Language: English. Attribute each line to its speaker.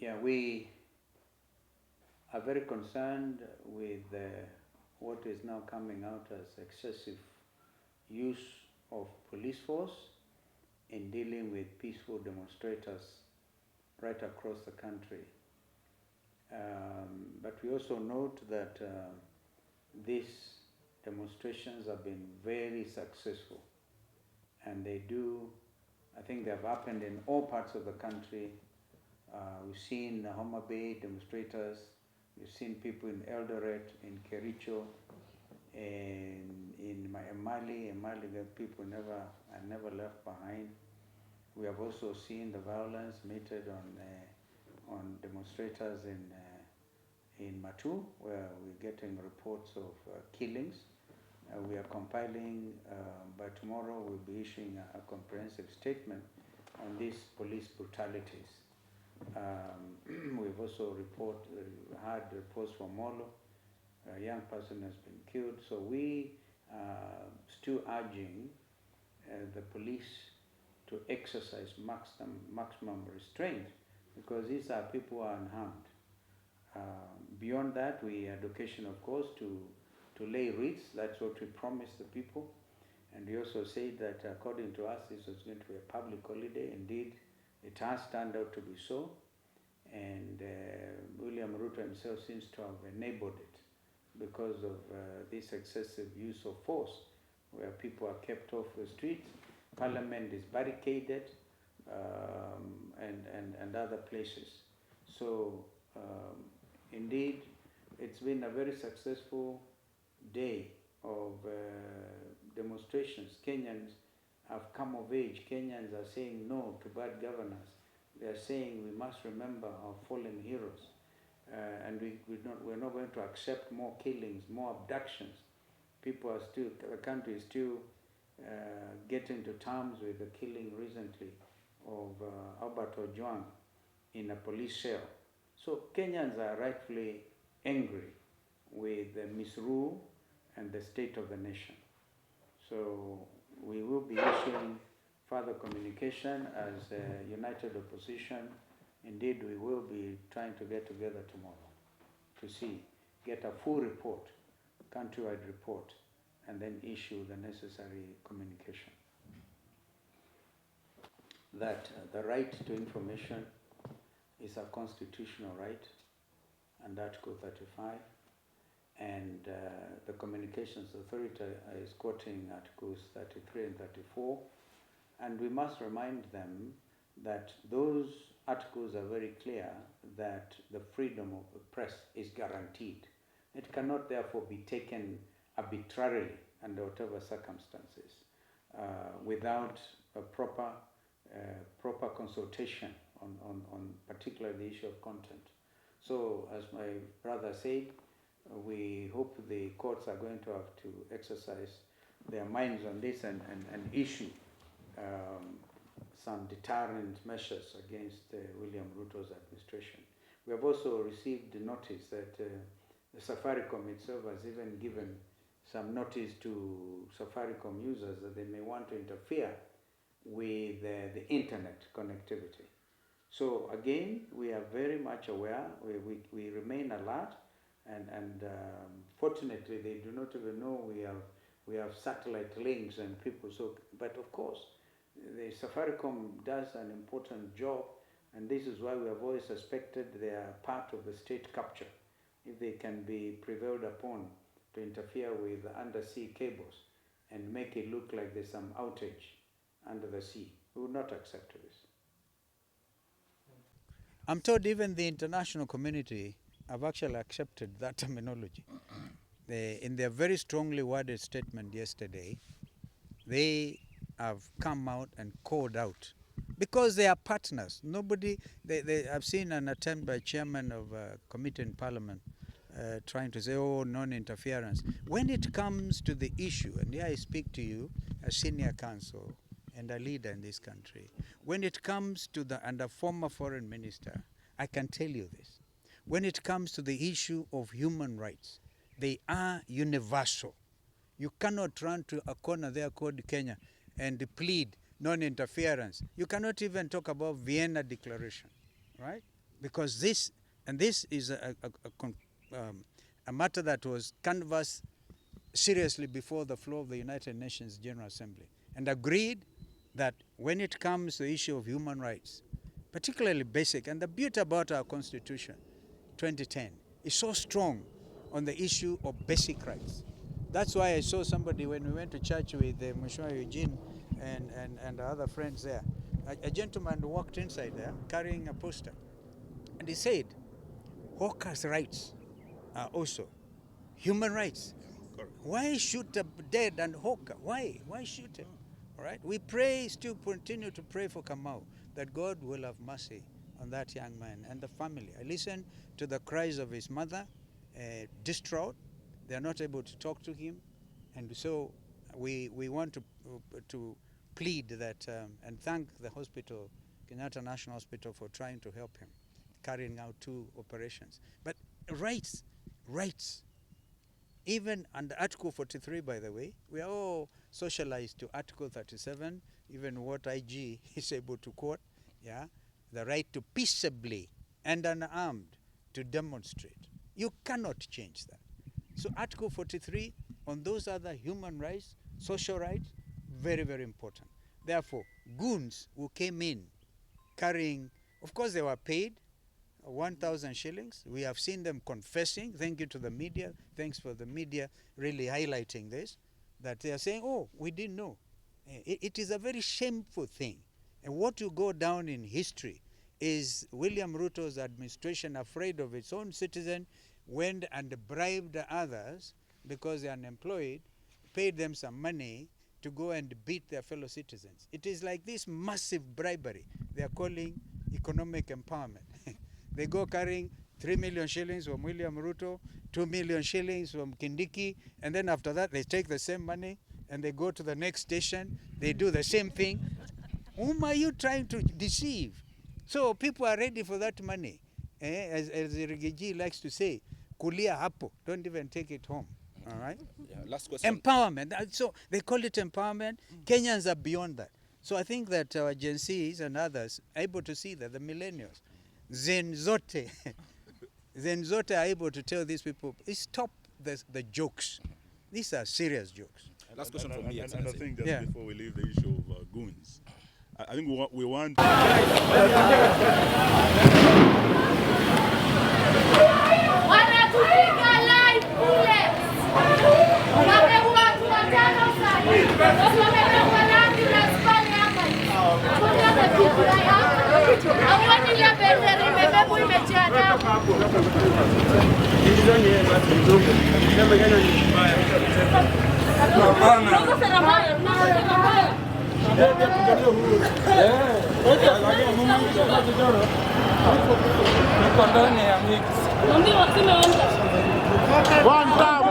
Speaker 1: Yeah, we are very concerned with what is now coming out as excessive use of police force in dealing with peaceful demonstrators right across the country. But we also note that these demonstrations have been very successful, and they do, I think they have happened in all parts of the country. We've seen Homa Bay demonstrators, we've seen people in Eldoret, in Kericho, in Mali, the people are never left behind. We have also seen the violence meted on demonstrators in Matu, where we're getting reports of killings. We are compiling, by tomorrow we'll be issuing a comprehensive statement on these police brutalities. We've also had reports from Molo. A young person has been killed. So we are still urging the police to exercise maximum restraint, because these are people who are unharmed. Beyond that, we education, of course, to lay wreaths. That's what we promised the people. And we also said that according to us, this was going to be a public holiday. Indeed, it has turned out to be so. And William Ruto himself seems to have enabled it because of this excessive use of force, where people are kept off the streets. Parliament is barricaded, and other places. So indeed, it's been a very successful day of demonstrations. Kenyans have come of age. Kenyans are saying no to bad governance. They are saying we must remember our fallen heroes, and we're not going to accept more killings, more abductions. People are still, the country is still getting to terms with the killing recently of Albert Ojwang in a police cell. So Kenyans are rightfully angry with the misrule and the state of the nation. So we will be issuing further communication as a united opposition. Indeed, we will be trying to get together tomorrow to get a full report, countrywide report, and then issue the necessary communication. That the right to information is a constitutional right, and Article 35, and the Communications Authority is quoting Articles 33 and 34, and we must remind them that those articles are very clear that the freedom of the press is guaranteed. It cannot therefore be taken arbitrarily under whatever circumstances without a proper consultation on particularly the issue of content. So as my brother said, we hope the courts are going to have to exercise their minds on this and issue some deterrent measures against William Ruto's administration. We have also received notice that the Safaricom itself has even given some notice to Safaricom users that they may want to interfere with the internet connectivity. So again, we are very much aware, we remain alert, and fortunately they do not even know we have satellite links and people. So, but of course, the Safaricom does an important job, and this is why we have always suspected they are part of the state capture. If they can be prevailed upon to interfere with undersea cables and make it look like there's some outage under the sea, we would not accept this.
Speaker 2: I'm told even the international community have actually accepted that terminology. In their very strongly worded statement yesterday, they have come out and called out, because they are partners. Nobody, I've seen an attempt by chairman of a committee in parliament trying to say, oh, non-interference. When it comes to the issue, and here I speak to you as senior counsel and a leader in this country, when it comes to and a former foreign minister, I can tell you this. When it comes to the issue of human rights, they are universal. You cannot run to a corner there called Kenya and plead non-interference. You cannot even talk about Vienna Declaration, right? because this is a matter that was canvassed seriously before the floor of the United Nations General Assembly, and agreed that when it comes to the issue of human rights, particularly basic, and the beauty about our Constitution, 2010, is so strong on the issue of basic rights. That's why I saw somebody when we went to church with Mheshimiwa Eugene and our other friends there. A gentleman walked inside there carrying a poster, and he said, hawkers' rights are also human rights. Why shoot a dead and hawker? Why shoot him? All right. We pray, still continue to pray for Kamau, that God will have mercy on that young man and the family. I listened to the cries of his mother, distraught. They are not able to talk to him, and so we want to plead that and thank the hospital, Kenyatta National Hospital, for trying to help him, carrying out 2 operations. But rights. Even under Article 43, by the way, we are all socialized to Article 37, even what IG is able to quote, yeah, the right to peaceably and unarmed to demonstrate. You cannot change that. So Article 43, on those other human rights, social rights, very, very important. Therefore, goons who came in carrying, of course they were paid 1,000 shillings. We have seen them confessing. Thank you to the media. Thanks for the media really highlighting this, that they are saying, oh, we didn't know. It is a very shameful thing. And what will go down in history is William Ruto's administration, afraid of its own citizen, went and bribed others because they are unemployed, paid them some money to go and beat their fellow citizens. It is like this massive bribery they are calling economic empowerment. They go carrying 3 million shillings from William Ruto, 2 million shillings from Kindiki, and then after that they take the same money and they go to the next station, they do the same thing. Whom are you trying to deceive? So people are ready for that money. As Rigiji likes to say, kulia hapo, don't even take it home. All right?
Speaker 3: Yeah, last question.
Speaker 2: Empowerment. So they call it empowerment. Kenyans are beyond that. So I think that our Gen Zs and others are able to see that, the millennials, Zen Zote are able to tell these people, stop the jokes. These are serious jokes.
Speaker 3: Last question from me.
Speaker 4: And I think just before we leave the issue of goons, I think we want... One time.